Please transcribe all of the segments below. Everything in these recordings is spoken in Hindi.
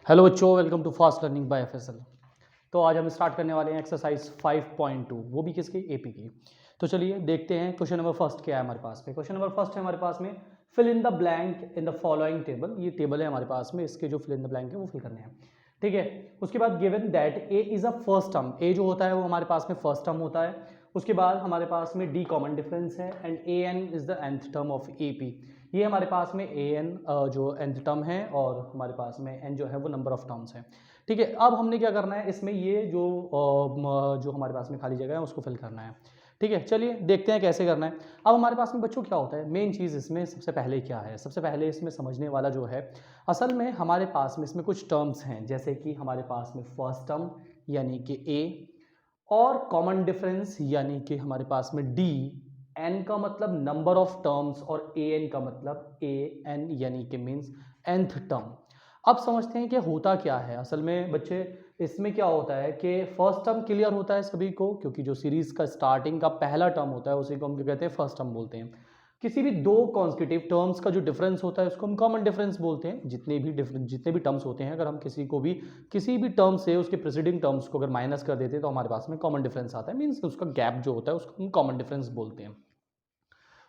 हेलो बच्चों, welcome to fast learning by FSL. तो आज हम स्टार्ट करने वाले हैं एक्सरसाइज 5.2, वो भी किसकी, एपी की। तो चलिए देखते हैं क्वेश्चन नंबर फर्स्ट क्या है हमारे पास में। क्वेश्चन नंबर फर्स्ट है हमारे पास में, fill in the blank in the following table. ये टेबल है हमारे पास में, इसके जो फिल इन द ब्लैंक है वो फिल करने हैं। ठीक है, उसके बाद given that A is a first term, A जो होता है वो हमारे पास में फर्स्ट टर्म होता है। उसके बाद हमारे पास में डी कॉमन डिफरेंस है and a N is the nth term of A P. ये हमारे पास में ए एन जो nth टर्म है और हमारे पास में एन जो है वो नंबर ऑफ टर्म्स है। ठीक है, अब हमने क्या करना है इसमें, ये जो हमारे पास में खाली जगह है उसको फिल करना है। ठीक है, चलिए देखते हैं कैसे करना है। अब हमारे पास में बच्चों क्या होता है, मेन चीज़ इसमें सबसे पहले क्या है, सबसे पहले इसमें समझने वाला जो है, असल में हमारे पास में इसमें कुछ टर्म्स हैं, जैसे कि हमारे पास में फर्स्ट टर्म यानी कि ए, और कॉमन डिफरेंस यानी कि हमारे पास में डी, एन का मतलब नंबर ऑफ टर्म्स और ए एन का मतलब ए एन यानी कि मीन्स nth टर्म। अब समझते हैं कि होता क्या है असल में बच्चे। इसमें क्या होता है कि फर्स्ट टर्म क्लियर होता है सभी को, क्योंकि जो सीरीज का स्टार्टिंग का पहला टर्म होता है उसी को हम क्या कहते हैं, फर्स्ट टर्म बोलते हैं। किसी भी दो कॉन्स्टिट्यूटिव टर्म्स का जो डिफरेंस होता है उसको हम कॉमन डिफरेंस बोलते हैं। जितने भी टर्म्स होते हैं, अगर हम किसी भी टर्म से उसके प्रेसिडिंग टर्म्स को अगर माइनस कर देते हैं तो हमारे पास में कॉमन डिफरेंस आता है, मीन्स उसका गैप जो होता है उसको हम कॉमन डिफरेंस बोलते हैं।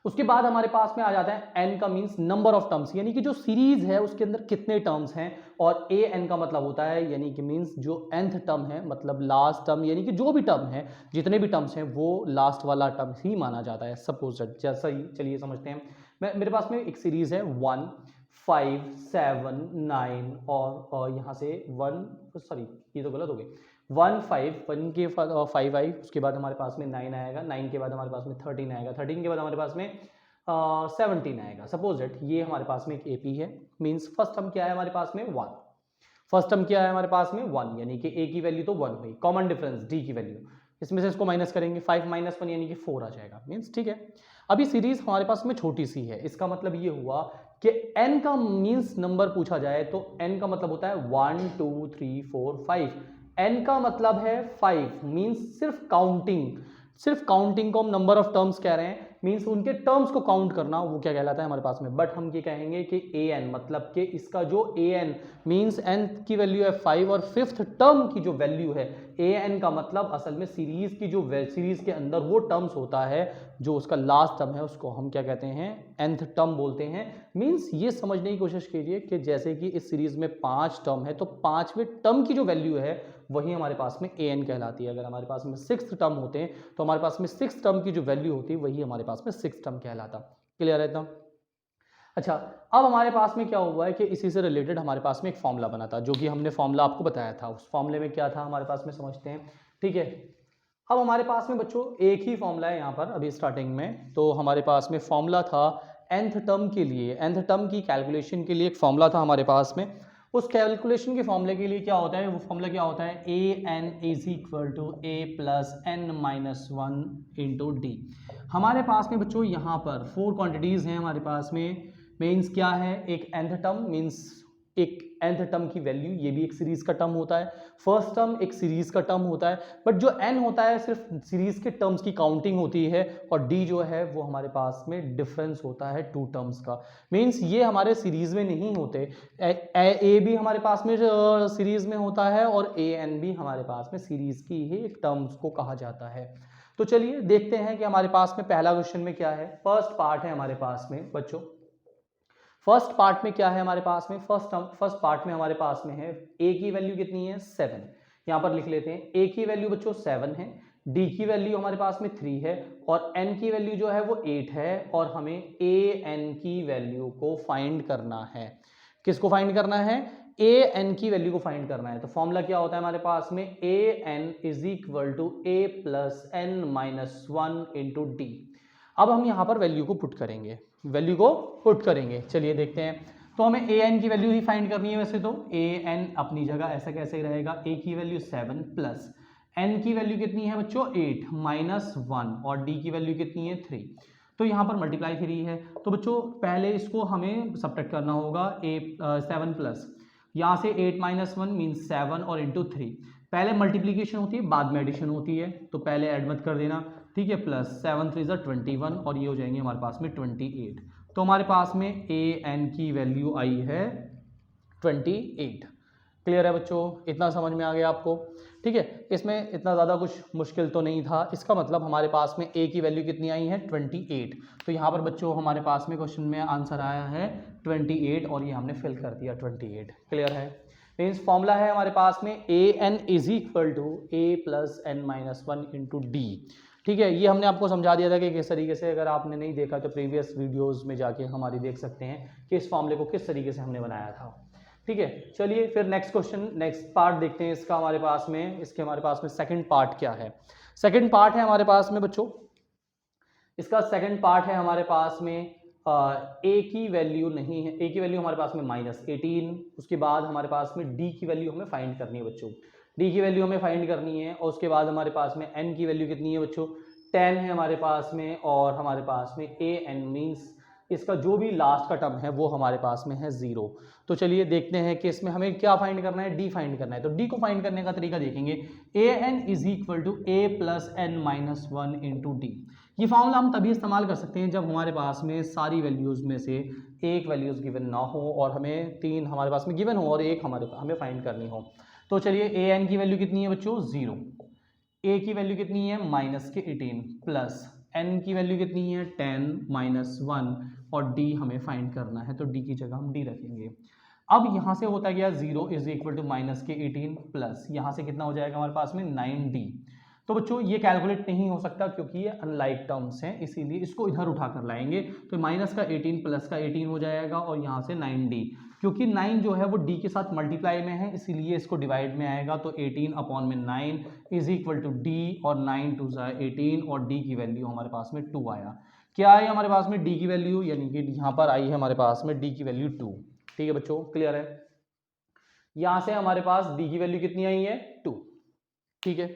उसके बाद हमारे पास में आ जाता है एन का मीन्स नंबर ऑफ टर्म्स, यानी कि जो सीरीज है उसके अंदर कितने टर्म्स हैं। और ए एन का मतलब होता है यानी कि मीन्स जो nth टर्म है, मतलब लास्ट टर्म, यानी कि जो भी टर्म है, जितने भी टर्म्स हैं वो लास्ट वाला टर्म ही माना जाता है। सपोज जैसा ही चलिए समझते हैं। मेरे पास में एक सीरीज है 1 5 7 9 और यहाँ से 1, सॉरी ये तो गलत हो गई, 1 5 1 के 5 आई, उसके बाद हमारे पास में 9 आएगा, 9 के बाद हमारे पास में 13 आएगा, 13 के बाद हमारे पास में 17 आएगा। सपोज दैट ये हमारे पास में एक एपी है, मींस फर्स्ट टर्म क्या है हमारे पास में 1, फर्स्ट टर्म क्या है हमारे पास में 1, यानी कि ए की वैल्यू तो 1 हुई, कॉमन डिफरेंस डी की वैल्यू, इसमें से इसको माइनस करेंगे, 5 - 1 यानी कि 4 आ जाएगा, मींस ठीक है। अभी सीरीज हमारे पास में छोटी सी है, इसका मतलब ये हुआ कि n का मींस नंबर पूछा जाए तो n का मतलब होता है 1 2 3 4 5, n का मतलब है 5, मींस सिर्फ काउंटिंग को हम नंबर ऑफ टर्म्स कह रहे हैं, मींस उनके टर्म्स को काउंट करना, वो क्या कहलाता है हमारे पास में। बट हम ये कहेंगे कि ए एन मतलब कि इसका जो ए एन मींस एन की वैल्यू है 5 और फिफ्थ टर्म की जो वैल्यू है ए एन का मतलब असल में सीरीज की जो सीरीज के अंदर वो टर्म्स होता है जो उसका लास्ट टर्म है, उसको हम क्या कहते हैं, nth टर्म बोलते हैं। मींस ये समझने की कोशिश कीजिए कि जैसे कि इस सीरीज में 5 टर्म है तो पांचवें टर्म की जो वैल्यू है वही हमारे पास में ए एन कहलाती है। अगर हमारे पास में 6th टर्म होते हैं तो हमारे पास में 6th टर्म की जो वैल्यू होती है वही हमारे पास में 6th टर्म कहलाता। क्लियर है एकदम? अच्छा, अब हमारे पास में क्या हुआ है कि इसी से रिलेटेड हमारे पास में एक फॉर्मूला बना था, जो कि हमने फॉर्मूला आपको बताया था। उस फॉर्मूले में क्या था हमारे पास में, समझते हैं। ठीक है, अब हमारे पास में बच्चों एक ही फॉर्मूला है यहाँ पर अभी स्टार्टिंग में। तो हमारे पास में फॉर्मूला था nth टर्म के लिए, nth टर्म की कैलकुलेशन के लिए एक फॉर्मूला था हमारे पास में। उस कैलकुलेशन के फॉर्मूले के लिए क्या होता है, वो फॉर्मूला क्या होता है, A N is equal to A plus N minus 1 into D. हमारे पास में बच्चों यहाँ पर 4 क्वांटिटीज़ हैं हमारे पास में। मीन्स क्या है, एक nth टर्म मीन्स एक nth टर्म की वैल्यू, ये भी एक सीरीज का टर्म होता है। फर्स्ट टर्म एक सीरीज का टर्म होता है, बट जो n होता है सिर्फ सीरीज के टर्म्स की काउंटिंग होती है, और d जो है वो हमारे पास में डिफरेंस होता है टू टर्म्स का। मीन्स ये हमारे सीरीज में नहीं होते, ए भी हमारे पास में सीरीज में होता है और ए एन भी हमारे पास में सीरीज की ही एक टर्म्स को कहा जाता है। तो चलिए देखते हैं कि हमारे पास में पहला क्वेश्चन में क्या है। फर्स्ट पार्ट है हमारे पास में बच्चों, फर्स्ट पार्ट में क्या है हमारे पास में, फर्स्ट पार्ट में हमारे पास में है a की वैल्यू कितनी है 7, यहां पर लिख लेते हैं। a की वैल्यू बच्चों 7 है, d की वैल्यू हमारे पास में 3 है, और n की वैल्यू जो है वो 8 है, और हमें a n की वैल्यू को फाइंड करना है। किसको फाइंड करना है, a n की वैल्यू को फाइंड करना है। तो फॉर्मूला क्या होता है हमारे पास में, a n is equal to a plus n minus 1 into d. अब हम यहाँ पर वैल्यू को पुट करेंगे, चलिए देखते हैं। तो हमें ए एन की वैल्यू ही फाइंड करनी है। वैसे तो ए एन अपनी जगह ऐसा कैसे रहेगा, ए की वैल्यू 7 प्लस एन की वैल्यू कितनी है बच्चों 8 माइनस 1, और डी की वैल्यू कितनी है 3। तो यहाँ पर मल्टीप्लाई 3 है, तो बच्चों पहले इसको हमें सब्ट्रैक्ट करना होगा। 7 प्लस यहाँ से 8 माइनस 1 मीन्स 7 और इंटू 3। पहले मल्टीप्लीकेशन होती है बाद में एडिशन होती है, तो पहले ऐड मत कर देना, ठीक है। प्लस 7 3 21 और ये हो जाएंगे हमारे पास में 28। तो हमारे पास में ए एन की वैल्यू आई है 28। क्लियर है बच्चों, इतना समझ में आ गया आपको? ठीक है, इसमें इतना ज़्यादा कुछ मुश्किल तो नहीं था। इसका मतलब हमारे पास में a की वैल्यू कितनी आई है 28। तो यहाँ पर बच्चों हमारे पास में क्वेश्चन में आंसर आया है 28 और ये हमने फिल कर दिया 28। क्लियर है? मीन्स फॉर्मूला है हमारे पास में an is equal to a plus n minus 1 into d. ठीक है, ये हमने आपको समझा दिया था कि किस तरीके से, अगर आपने नहीं देखा तो प्रीवियस वीडियोस में जाके हमारी देख सकते हैं कि इस फॉर्मूले को किस तरीके से हमने बनाया था। ठीक है, चलिए फिर नेक्स्ट क्वेश्चन, नेक्स्ट पार्ट देखते हैं इसका हमारे पास में। इसके हमारे पास में सेकंड पार्ट क्या है? सेकंड पार्ट है हमारे पास में बच्चों, इसका सेकंड पार्ट है हमारे पास में a की वैल्यू नहीं है, a की वैल्यू हमारे पास में -18। उसके बाद हमारे पास में d की वैल्यू हमें फाइंड करनी है बच्चों, d की वैल्यू हमें फाइंड करनी है। और उसके बाद हमारे पास में n की वैल्यू कितनी है बच्चों 10 है हमारे पास में। और हमारे पास में an मीन्स इसका जो भी लास्ट का टर्म है वो हमारे पास में है 0। तो चलिए देखते हैं कि इसमें हमें क्या फाइंड करना है, d फाइंड करना है। तो d को फाइंड करने का तरीका देखेंगे, an is equal to a plus n minus 1 into d. ये फॉर्मूला हम तभी इस्तेमाल कर सकते हैं जब हमारे पास में सारी वैल्यूज़ में से एक वैल्यूज़ गिवन ना हो और हमें 3 हमारे पास में गिवन हो और एक हमें फाइंड करनी हो। तो चलिए an की वैल्यू कितनी है बच्चों 0, a की वैल्यू कितनी है -18 प्लस n की वैल्यू कितनी है 10 माइनस 1 और d हमें फाइंड करना है। तो d की जगह हम d रखेंगे। अब यहाँ से होता गया 0 इज इक्वल टू -18 प्लस यहाँ से कितना हो जाएगा हमारे पास में 9d। तो बच्चों ये कैलकुलेट नहीं हो सकता क्योंकि ये अनलाइक टर्म्स हैं, इसीलिए इसको इधर उठा कर लाएंगे। तो माइनस का 18 प्लस का 18 हो जाएगा और यहाँ से 9d, क्योंकि 9 जो है वो d के साथ मल्टीप्लाई में है इसीलिए इसको डिवाइड में आएगा। तो 18 अपॉन में 9 इज इक्वल टू d और 9 टू 18 और d की वैल्यू हमारे पास में 2 आया। क्या आई हमारे पास में d की वैल्यू, यानी कि यहाँ पर आई है हमारे पास में d की वैल्यू 2। ठीक है बच्चों, क्लियर है? यहाँ से हमारे पास d की वैल्यू कितनी आई है 2। ठीक है,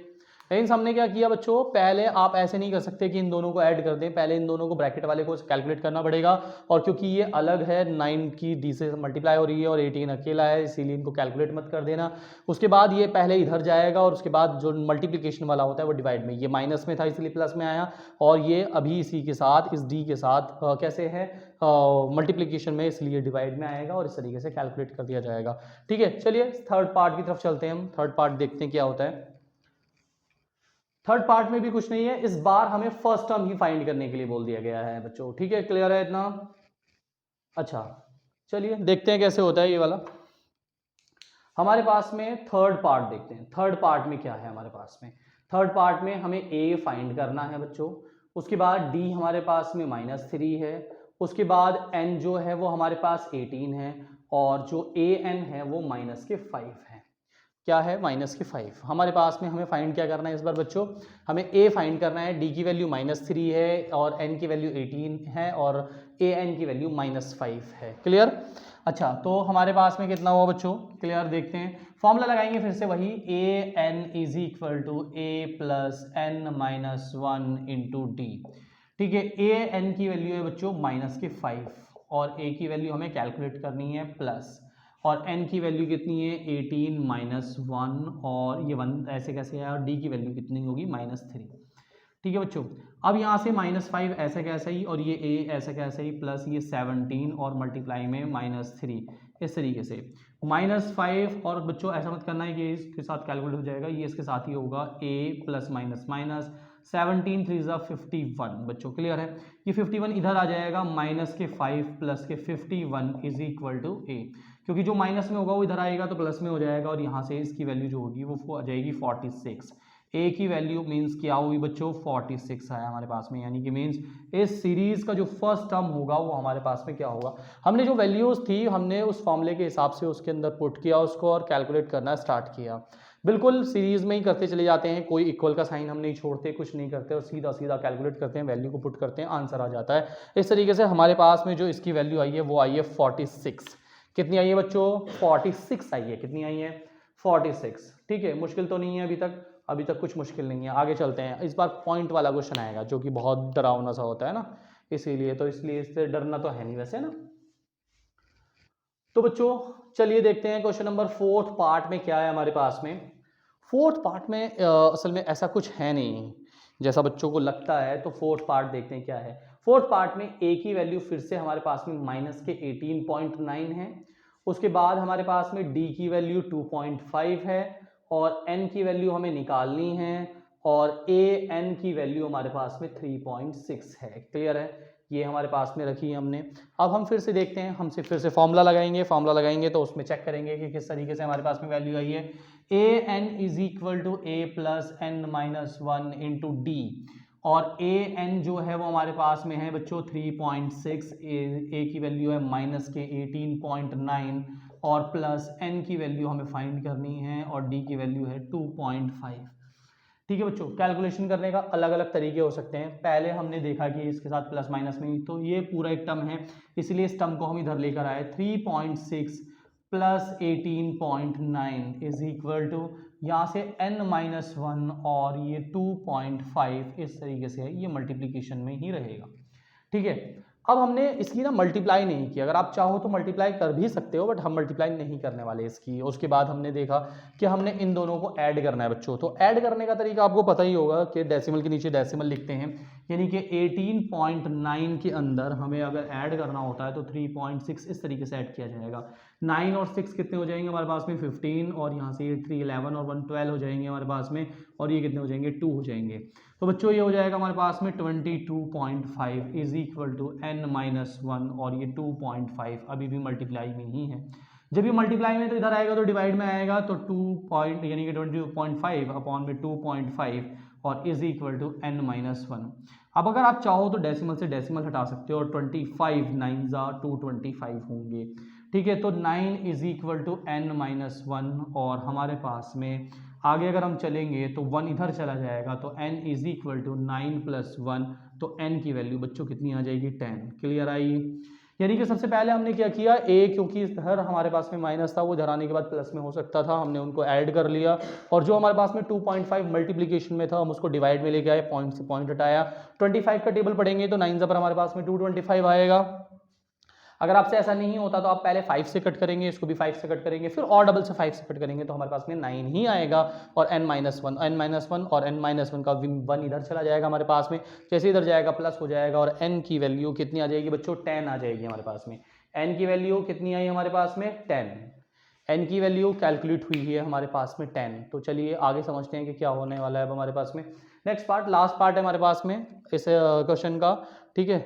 लेकिन हमने क्या किया बच्चों, पहले आप ऐसे नहीं कर सकते कि इन दोनों को ऐड कर दें, पहले इन दोनों को ब्रैकेट वाले को कैलकुलेट करना पड़ेगा। और क्योंकि ये अलग है, 9 की d से मल्टीप्लाई हो रही है और 18 अकेला है, इसीलिए इनको कैलकुलेट मत कर देना। उसके बाद ये पहले इधर जाएगा और उसके बाद जो मल्टीप्लिकेशन वाला होता है वो डिवाइड में, ये माइनस में था इसलिए प्लस में आया और ये अभी इसी के साथ इस d के साथ कैसे है मल्टीप्लिकेशन में, इसलिए डिवाइड में आएगा और इस तरीके से कैलकुलेट कर दिया जाएगा। ठीक है, चलिए थर्ड पार्ट की तरफ चलते हैं हम। थर्ड पार्ट देखते हैं क्या होता है। थर्ड पार्ट में भी कुछ नहीं है, इस बार हमें फर्स्ट टर्म ही फाइंड करने के लिए बोल दिया गया है बच्चों। ठीक है, क्लियर है इतना? अच्छा, चलिए देखते हैं कैसे होता है ये वाला। हमारे पास में थर्ड पार्ट देखते हैं। थर्ड पार्ट में क्या है हमारे पास में? थर्ड पार्ट में हमें a फाइंड करना है बच्चों, उसके बाद d हमारे पास में -3 है, उसके बाद n जो है वो हमारे पास 18 है और जो an है वो -5 है। क्या है -5 हमारे पास में। हमें फाइंड क्या करना है इस बार बच्चों, हमें a फाइंड करना है। d की वैल्यू -3 है और n की वैल्यू 18 है और an की वैल्यू -5 है। क्लियर? अच्छा, तो हमारे पास में कितना हुआ बच्चों, क्लियर? देखते हैं, फॉर्मूला लगाएंगे फिर से वही, an is equal to a plus n minus 1 into d. ठीक है, an की वैल्यू है बच्चों -5 और a की वैल्यू हमें कैलकुलेट करनी है प्लस, और n की वैल्यू कितनी है 18 माइनस 1 और ये 1 ऐसे कैसे है, और d की वैल्यू कितनी होगी -3। ठीक है बच्चों, अब यहाँ से -5 ऐसे कैसे ही और ये a ऐसे कैसे ही प्लस ये 17 और मल्टीप्लाई में -3, इस तरीके से -5। और बच्चों ऐसा मत करना है कि इसके साथ कैलकुलेट हो जाएगा, ये इसके साथ ही होगा a प्लस माइनस माइनस 17 3 51 बच्चों। क्लियर है? ये 51 इधर आ जाएगा, -5 प्लस के 51 इज इक्वल टू a, क्योंकि जो माइनस में होगा वो इधर आएगा तो प्लस में हो जाएगा और यहाँ से इसकी वैल्यू जो होगी वो आ जाएगी 46। a की वैल्यू मीन्स क्या हुई बच्चों 46 आया हमारे पास में, यानी कि मीन्स इस सीरीज का जो फर्स्ट टर्म होगा वो हमारे पास में क्या होगा। हमने जो वैल्यूज थी हमने उस फॉर्मूले के हिसाब से उसके अंदर पुट किया उसको और कैलकुलेट करना स्टार्ट किया। बिल्कुल सीरीज में ही करते चले जाते हैं, कोई इक्वल का साइन हम नहीं छोड़ते, कुछ नहीं करते और सीधा सीधा कैलकुलेट करते हैं, वैल्यू को पुट करते हैं, आंसर आ जाता है। इस तरीके से हमारे पास में जो इसकी वैल्यू आई है वो आई है 46। कितनी आई है बच्चों 46 आई है। कितनी आई है 46। ठीक है, मुश्किल तो नहीं है अभी तक कुछ मुश्किल नहीं है। आगे चलते हैं, इस बार पॉइंट वाला क्वेश्चन आएगा जो कि बहुत डरावना सा होता है ना, इसलिए इससे डरना तो है नहीं वैसे ना। तो बच्चों चलिए देखते हैं क्वेश्चन नंबर 4th पार्ट में क्या है हमारे पास में। 4th पार्ट में असल में ऐसा कुछ है नहीं जैसा बच्चों को लगता है, तो 4th पार्ट देखते हैं क्या है। 4th पार्ट में a की वैल्यू फिर से हमारे पास में -18.9 है उसके बाद हमारे पास में d की वैल्यू 2.5 है और n की वैल्यू हमें निकालनी है और an की वैल्यू हमारे पास में 3.6 है। क्लियर है, ये हमारे पास में रखी है हमने। अब हम फिर से देखते हैं, हमसे फिर से फॉर्मूला लगाएंगे तो उसमें चेक करेंगे कि किस तरीके से हमारे पास में वैल्यू आई है। an is equal to a plus n minus one into d, और an जो है वो हमारे पास में है बच्चों 3.6, a की वैल्यू है माइनस के 18.9 और प्लस n की वैल्यू हमें फाइंड करनी है और d की वैल्यू है 2.5। ठीक है बच्चों, कैलकुलेशन करने का अलग अलग तरीके हो सकते हैं। पहले हमने देखा कि इसके साथ प्लस माइनस में, तो ये पूरा एक टर्म है इसलिए इस टर्म को हम इधर लेकर आए। 3.6 प्लस 18.9 इज इक्वल टू यहाँ से n माइनस वन और ये 2.5, इस तरीके से है, ये मल्टीप्लीकेशन में ही रहेगा। ठीक है, अब हमने इसकी ना मल्टीप्लाई नहीं की, अगर आप चाहो तो मल्टीप्लाई कर भी सकते हो बट हम मल्टीप्लाई नहीं करने वाले इसकी। उसके बाद हमने देखा कि हमने इन दोनों को ऐड करना है बच्चों। तो ऐड करने का तरीका आपको पता ही होगा कि डेसिमल के नीचे डेसिमल लिखते हैं, यानी कि 18.9 के अंदर हमें अगर ऐड करना होता है तो 3.6 इस तरीके से ऐड किया जाएगा। 9 और 6 कितने हो जाएंगे हमारे पास में 15, और यहाँ से 3 11 और 1 12 हो जाएंगे हमारे पास में, और ये कितने हो जाएंगे 2 हो जाएंगे। तो बच्चों ये हो जाएगा हमारे पास में 22.5 is equal to n minus one और ये 2.5 अभी भी मल्टीप्लाई में ही है। जब ये मल्टीप्लाई में तो इधर आएगा तो डिवाइड में आएगा, तो 2 पॉइंट यानी कि 22.5 अपॉन में 2.5 और is equal to n minus one. अब अगर आप चाहो तो डेसिमल से डेसिमल हटा सकते हो और 25 9 जा 225 होंगे। ठीक है, तो 9 is equal to n minus one, और हमारे पास में आगे अगर हम चलेंगे तो 1 इधर चला जाएगा, तो n is equal to 9 plus 1, तो n की वैल्यू बच्चों कितनी आ जाएगी 10। क्लियर आई, यानी कि सबसे पहले हमने क्या किया, a क्योंकि इधर हमारे पास में माइनस था वो इधर आने के बाद प्लस में हो सकता था, हमने उनको ऐड कर लिया, और जो हमारे पास में 2.5 मल्टीप्लीकेशन में था हम उसको डिवाइड में लेके आए, पॉइंट से पॉइंट हटाया। 25 का टेबल पढ़ेंगे तो 9 पर हमारे पास में 225 आएगा। अगर आपसे ऐसा नहीं होता तो आप पहले 5 से कट करेंगे, इसको भी 5 से कट करेंगे, फिर और डबल से 5 से कट करेंगे तो हमारे पास में 9 ही आएगा, और n माइनस वन और n माइनस वन का 1 इधर चला जाएगा हमारे पास में, जैसे इधर जाएगा प्लस हो जाएगा, और n की वैल्यू कितनी आ जाएगी बच्चों 10 आ जाएगी हमारे पास में। n की वैल्यू कितनी आई हमारे पास में 10, n की वैल्यू कैलकुलेट हुई है हमारे पास में 10। तो चलिए आगे समझते हैं कि क्या होने वाला है अब हमारे पास में। नेक्स्ट पार्ट, लास्ट पार्ट है हमारे पास में इस क्वेश्चन का। ठीक है,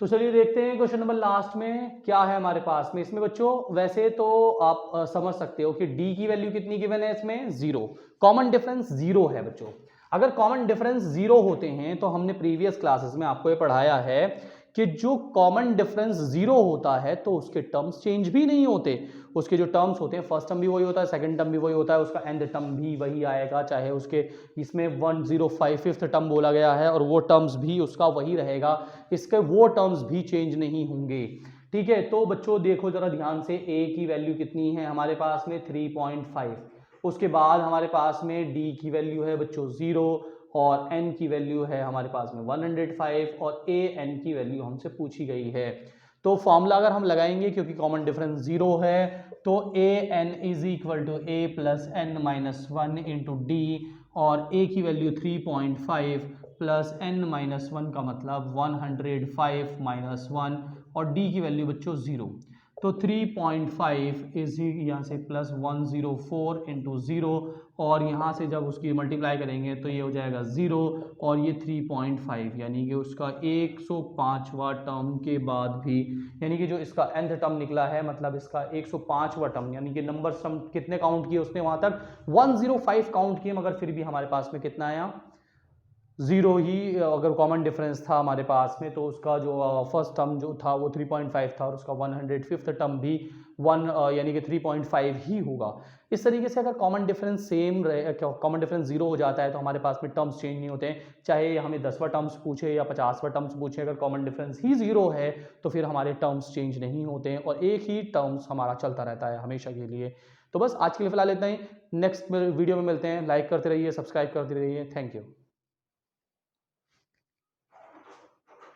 तो चलिए देखते हैं क्वेश्चन नंबर लास्ट में क्या है हमारे पास में। इसमें बच्चों वैसे तो आप समझ सकते हो कि d की वैल्यू कितनी गिवन है, इसमें 0, कॉमन डिफरेंस 0 है बच्चों। अगर कॉमन डिफरेंस 0 होते हैं तो हमने प्रीवियस क्लासेस में आपको ये पढ़ाया है कि जो कॉमन डिफरेंस 0 होता है तो उसके टर्म्स चेंज भी नहीं होते। उसके जो टर्म्स होते हैं, फर्स्ट टर्म भी वही होता है, सेकंड टर्म भी वही होता है, उसका एंड टर्म भी वही आएगा, चाहे उसके इसमें 105th टर्म बोला गया है और वो टर्म्स भी उसका वही रहेगा, इसके वो टर्म्स भी चेंज नहीं होंगे। ठीक है, तो बच्चों देखो जरा ध्यान से, a की वैल्यू कितनी है हमारे पास में 3.5, उसके बाद हमारे पास में d की वैल्यू है बच्चों 0 और n की वैल्यू है हमारे पास में 105 और an की वैल्यू हमसे पूछी गई है। तो फॉर्मूला अगर हम लगाएंगे, क्योंकि कॉमन डिफरेंस 0 है, तो an is equal to a plus n minus one into d, और a की value 3.5 plus n minus one का मतलब 105 माइनस वन, और d की वैल्यू बच्चों 0, तो 3.5 इज यहाँ से प्लस 104 इंटू 0, और यहाँ से जब उसकी मल्टीप्लाई करेंगे तो ये हो जाएगा 0 और ये 3.5, यानी कि उसका 105वां टर्म के बाद भी, यानी कि जो इसका nth टर्म निकला है, मतलब इसका 105वां टर्म, यानी कि नंबर सम कितने काउंट किए उसने वहाँ तक 105 काउंट किए, मगर फिर भी हमारे पास में कितना आया 0 ही। अगर कॉमन डिफरेंस था हमारे पास में तो उसका जो फर्स्ट टर्म जो था वो 3.5 था और उसका 105th टर्म भी 1 यानी कि 3.5 ही होगा। इस तरीके से अगर कॉमन डिफरेंस सेम रहे, कॉमन डिफरेंस 0 हो जाता है तो हमारे पास में टर्म्स चेंज नहीं होते हैं, चाहे हमें 10वां टर्म्स पूछे या 50वां टर्म्स पूछे, अगर कॉमन डिफरेंस ही 0 है तो फिर हमारे टर्म्स चेंज नहीं होते हैं और एक ही टर्म्स हमारा चलता रहता है हमेशा के लिए। तो बस आज के लिए फिलहाल इतना ही, नेक्स्ट वीडियो में मिलते हैं। लाइक करते रहिए, सब्सक्राइब करते रहिए। Thank you.